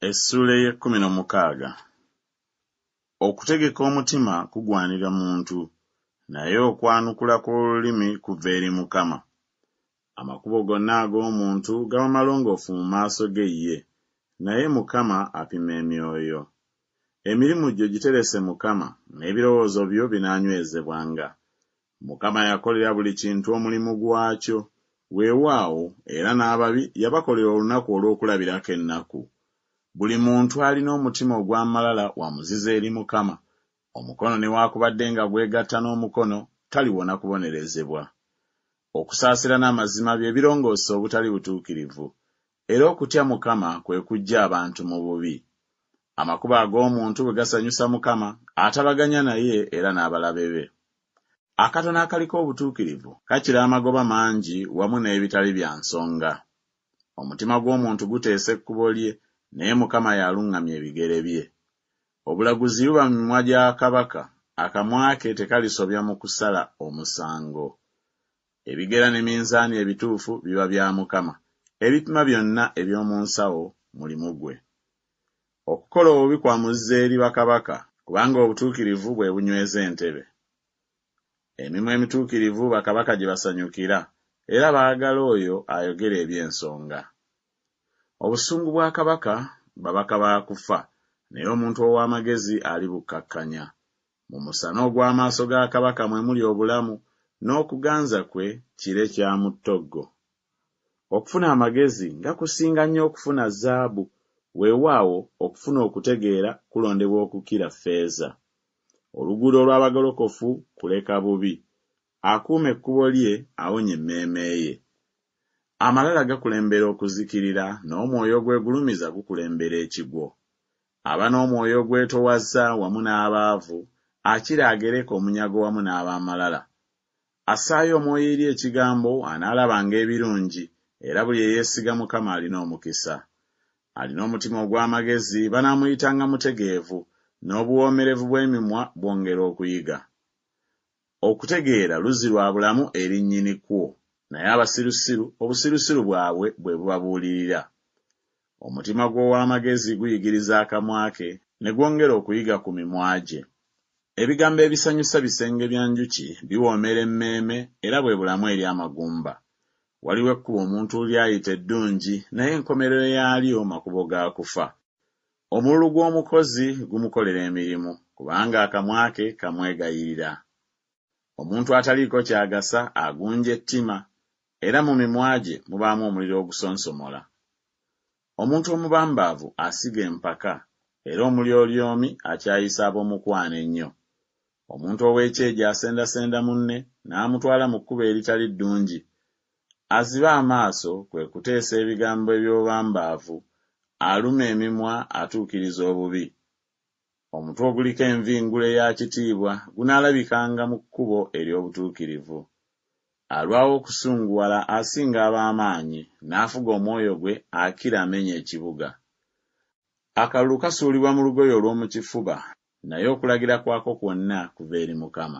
Essula y'ekkumi n'omukaaga. Okutegeka omutima kugwanira muntu, naye okwanukula kw'olulimi kuva eri Mukama. Amakubo gonna ag'omuntu gaba malongoofu mu maaso ge ye, naye Mukama apima emyoyo. Emirimu gyo giterese Mukama, n'ebirowoozo byo binaanywezebwanga. Mukama yakolera buli kintu omulimu gwakyo, weewaawo era n'ababi yabakolera olunaku olw'okulabirako ennaku. Buli muntu alina omutima ogw'amalala wamuziza eri Mukama. Omukono newaakubadde nga gwegatta n'omukono taliwona kubonerezebwa. Okusaasira n'amazima bye birongoosa obutali butuukirivu, era okutya Mukama kwe kuggya abantu mu bubi. Amakubo ag'omuntu bwe gasanyusa Mukama, atabaganya naye era n'abalabe be. Akatono akaliko obutuukirivu kakira amagoba mangi wamu n'ebitali bya nsonga. Omutima gw'omuntu guteesa ekkubo lye, naye Mukama yaluŋŋamya ebigere bye. Obulaguzi buba mu mimwa gya kabaka, akamwa ke tekalisobya mu kusala omusango. Ebigera ne minzaani ebituufu biba bya Mukama, ebipima byonna eby'omu nsawo mulimu gwe. Okukola obubi kwa muzza eri bakabaka, kubanga obutuukirivu bwe bunyweza entebe. Emimwa emituukirivu bakabaka gye basanyukira, era baagala oyo ayogera eby'ensonga. Obusungu bwa kabaka babaka ba kufa, naye omuntu ow'amagezi alibukkakkanya. Mu musana ogw'amaaso ga kabaka mwe muli obulamu, n'okuganza kwe kire kya mu ttoggo. Okufuna amagezi nga kusinga nnyo okufuna zaabu, weewaawo okufuna okutegeera kulondebwa okukira ffeeza. Oluguudo olw'abagolokofu kuleka bubi, akuuma ekkubo lye awonya emmeeme ye. Amalala gakulembera okuzikirira, n'omwoyo ogwegulumiza gukulembera ekigwo. Aba n'omwoyo ogwetowazza wamu n'abaavu, akira agereka omunyago wamu n'ab'amalala. Assaayo omwoyo eri ekigambo anaalabanga ebirungi, era buli eyeesiga Mukama alina omukisa. Alina omutima ogw'amagezi banaamuyitanga mutegeevu, n'obuwoomerevu bw'emimwa bwongera okuyiga. Okutegeera luzzi lwa bulamu eri nnyini kwo, naye abasirusiru obusirusiru bwabwe bwe bubabuulirira. Omutima gw'ow'amagezi guyigiriza akamwa ke, ne gwongera okuyiga ku mimwa gye. Ebigambo ebisanyusa bisenge bya njuki biwoomera emmeeme, era bwe bulamu eri amagumba. Waliwo ekkubo omuntu ly'ayita eddungi, naye enkomerero yaalyo makubo ga kufa. Omululu gw'omukozi gumukolera emirimu, kubanga akamwa ke kamwegayirira. Omuntu ataliiko kyagasa agunja ettima, era mu mimwa gye mubaamu omuliro ogusonsomola. Omuntu omubambaavu asiga empaka, era omulyolyomi akyayisa ab'omukwano ennyo. Omuntu ow'ekyejo asendasenda munne n'amutwala mu kkubo eritali ddungi. Aziba amaaso kwe kuteesa ebigambo eby'obubambaavu, aluma emimwa atuukiriza obubi. Omutwe oguliko envingule ya kitiibwa gunaalabikanga mu kkubo ery'obutuukirivu. Alwawo okusunguwala asinga ab'amaanyi, n'afuga omwoyo gwe akira amenya ekibuga. Akalulu kasuulibwa mu lugoye olw'omu kifuba, naye okulagira kwako kwonna kuva eri Mukama.